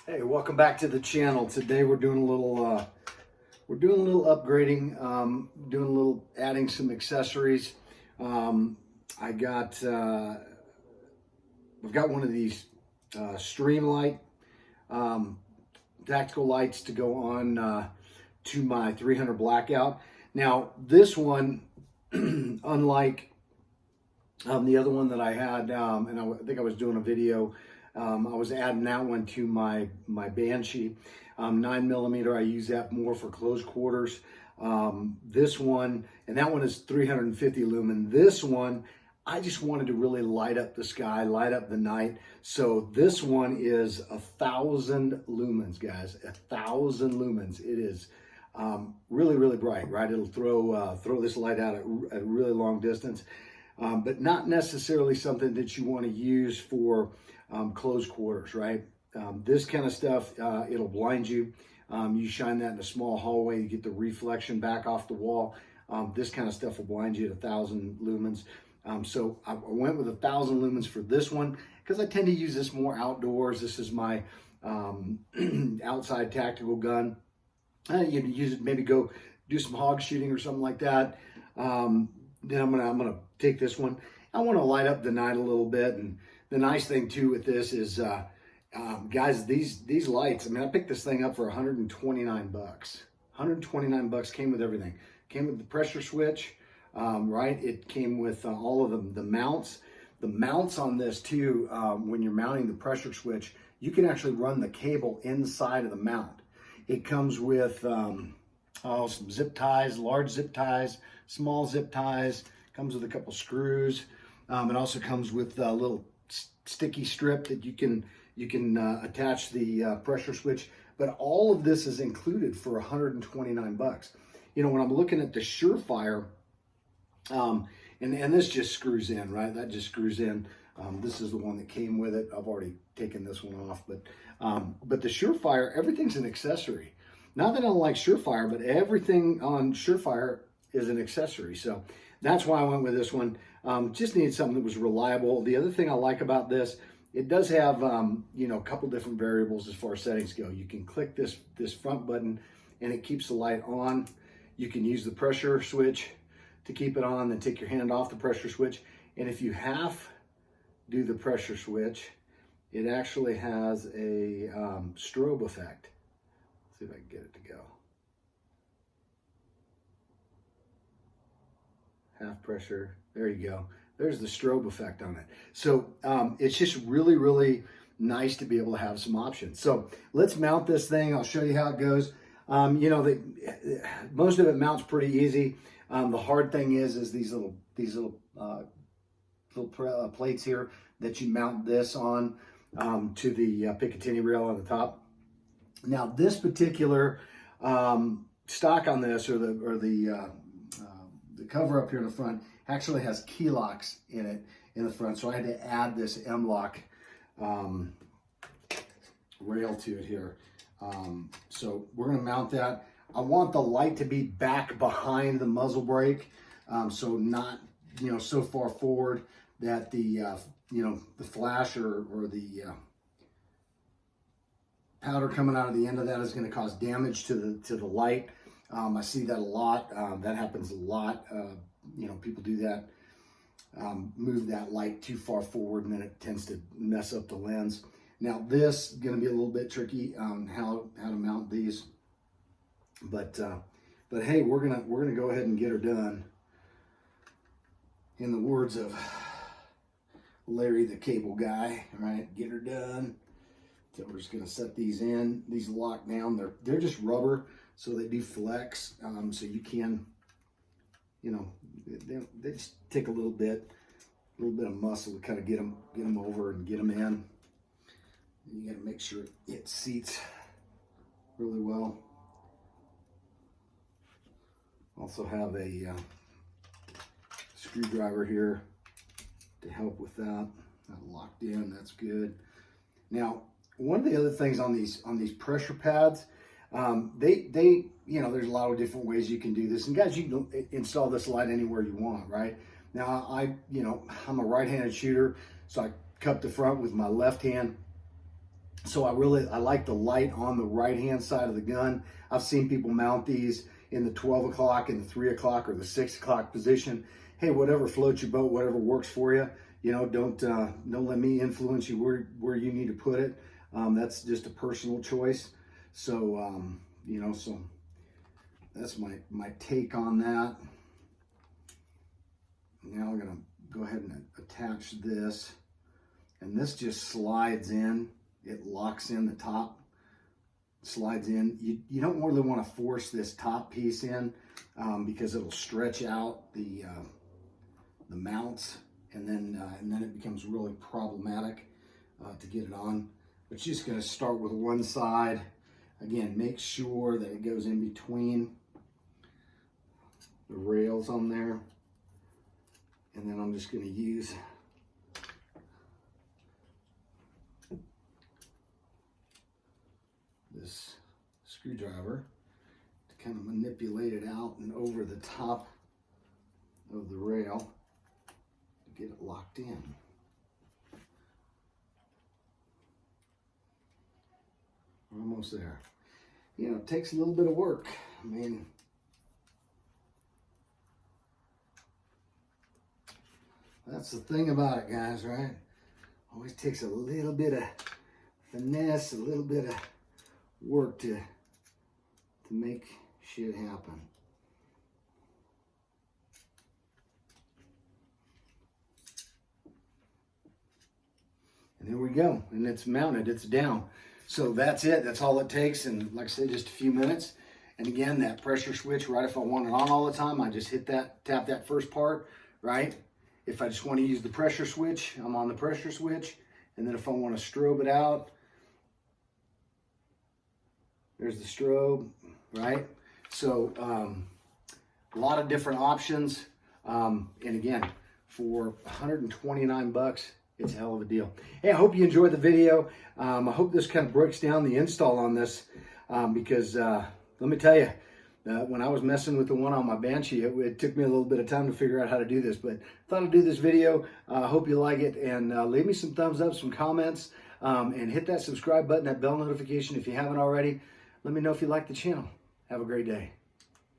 Hey, welcome back to the channel. Today we're doing a little upgrading, doing a little adding some accessories. I got I've got one of these Streamlight tactical lights to go on to my 300 blackout. Now this one, unlike the other one that I had, and I think I was doing a video. I was adding that one to my Banshee 9mm. I use that more for close quarters. This one, and that one is 350 lumen. This one, I just wanted to really light up the sky, light up the night. So this one is 1,000 lumens, guys. 1,000 lumens. It is really, really bright, right? It'll throw this light out at a really long distance. But not necessarily something that you want to use for close quarters, right? This kind of stuff, it'll blind you. You shine that in a small hallway, you get the reflection back off the wall. This kind of stuff will blind you at 1,000 lumens. So I went with 1,000 lumens for this one because I tend to use this more outdoors. This is my outside tactical gun. You can use it, maybe go do some hog shooting or something like that. Then I'm gonna take this one. I want to light up the night a little bit, and the nice thing too with this is, guys, these lights. I mean, I picked this thing up for 129 bucks. 129 bucks, came with everything. Came with the pressure switch, right? It came with all of the mounts. The mounts on this too. When you're mounting the pressure switch, you can actually run the cable inside of the mount. It comes with some zip ties, large zip ties, small zip ties. Comes with a couple screws. It also comes with a little sticky strip that you can attach the pressure switch. But all of this is included for 129 bucks. You know, when I'm looking at the Surefire, and this just screws in, right? That just screws in. This is the one that came with it. I've already taken this one off, but the Surefire, everything's an accessory. Not that I don't like Surefire, but everything on Surefire is an accessory. So that's why I went with this one. Just needed something that was reliable. The other thing I like about this, it does have you know, a couple different variables as far as settings go. You can click this front button and it keeps the light on. You can use the pressure switch to keep it on, then take your hand off the pressure switch. And if you half do the pressure switch, it actually has a strobe effect. Let's see if I can get it to go. Half pressure, there you go. There's the strobe effect on it. So it's just really, really nice to be able to have some options. So let's mount this thing. I'll show you how it goes. You know, most of it mounts pretty easy. The hard thing is these little plates here that you mount this on to the Picatinny rail on the top. Now this particular stock on this, or the cover up here in the front, actually has key locks in it in the front. So I had to add this M-lock rail to it here. So we're going to mount that. I want the light to be back behind the muzzle brake, so not, you know, so far forward that the you know, the flash or the powder coming out of the end of that is going to cause damage to the light. I see that a lot. That happens a lot. You know, people do that, move that light too far forward, and then it tends to mess up the lens. Now this is going to be a little bit tricky on how to mount these, but hey, we're gonna go ahead and get her done. In the words of Larry the Cable Guy, right? Get her done. So we're just gonna set these in. These lock down. They're just rubber, so they do flex. So you can, you know, they just take a little bit of muscle to kind of get them over and get them in. And you got to make sure it seats really well. Also have a screwdriver here to help with that. That locked in. That's good. Now, one of the other things on these pressure pads, they you know, there's a lot of different ways you can do this. And guys, you can install this light anywhere you want, right? Now, I'm a right-handed shooter, so I cup the front with my left hand. So I like the light on the right hand side of the gun. I've seen people mount these in the 12 o'clock, in the 3 o'clock, or the 6 o'clock position. Hey, whatever floats your boat, whatever works for you. You know, don't let me influence you where you need to put it. That's just a personal choice. So you know, so that's my take on that. Now I'm gonna go ahead and attach this, and this just slides in. It locks in the top, slides in. You don't really want to force this top piece in because it'll stretch out the mounts, and then it becomes really problematic to get it on. But just going to start with one side. Again, make sure that it goes in between the rails on there, and then I'm just going to use this screwdriver to kind of manipulate it out and over the top of the rail to get it locked in. We're almost there. You know, it takes a little bit of work. I mean, that's the thing about it, guys, right? Always takes a little bit of finesse, a little bit of work to make shit happen. And there we go, and it's mounted, it's down. So that's it, that's all it takes, and like I said, just a few minutes. And again, that pressure switch, right, if I want it on all the time, I just hit that, tap that first part, right? If I just want to use the pressure switch, I'm on the pressure switch. And then if I want to strobe it out, there's the strobe, right? So a lot of different options. And again, for 129 bucks, it's a hell of a deal. Hey, I hope you enjoyed the video. I hope this kind of breaks down the install on this because let me tell you, when I was messing with the one on my Banshee, it took me a little bit of time to figure out how to do this, but thought I'd do this video. I hope you like it, and leave me some thumbs up, some comments, and hit that subscribe button, that bell notification if you haven't already. Let me know if you like the channel. Have a great day.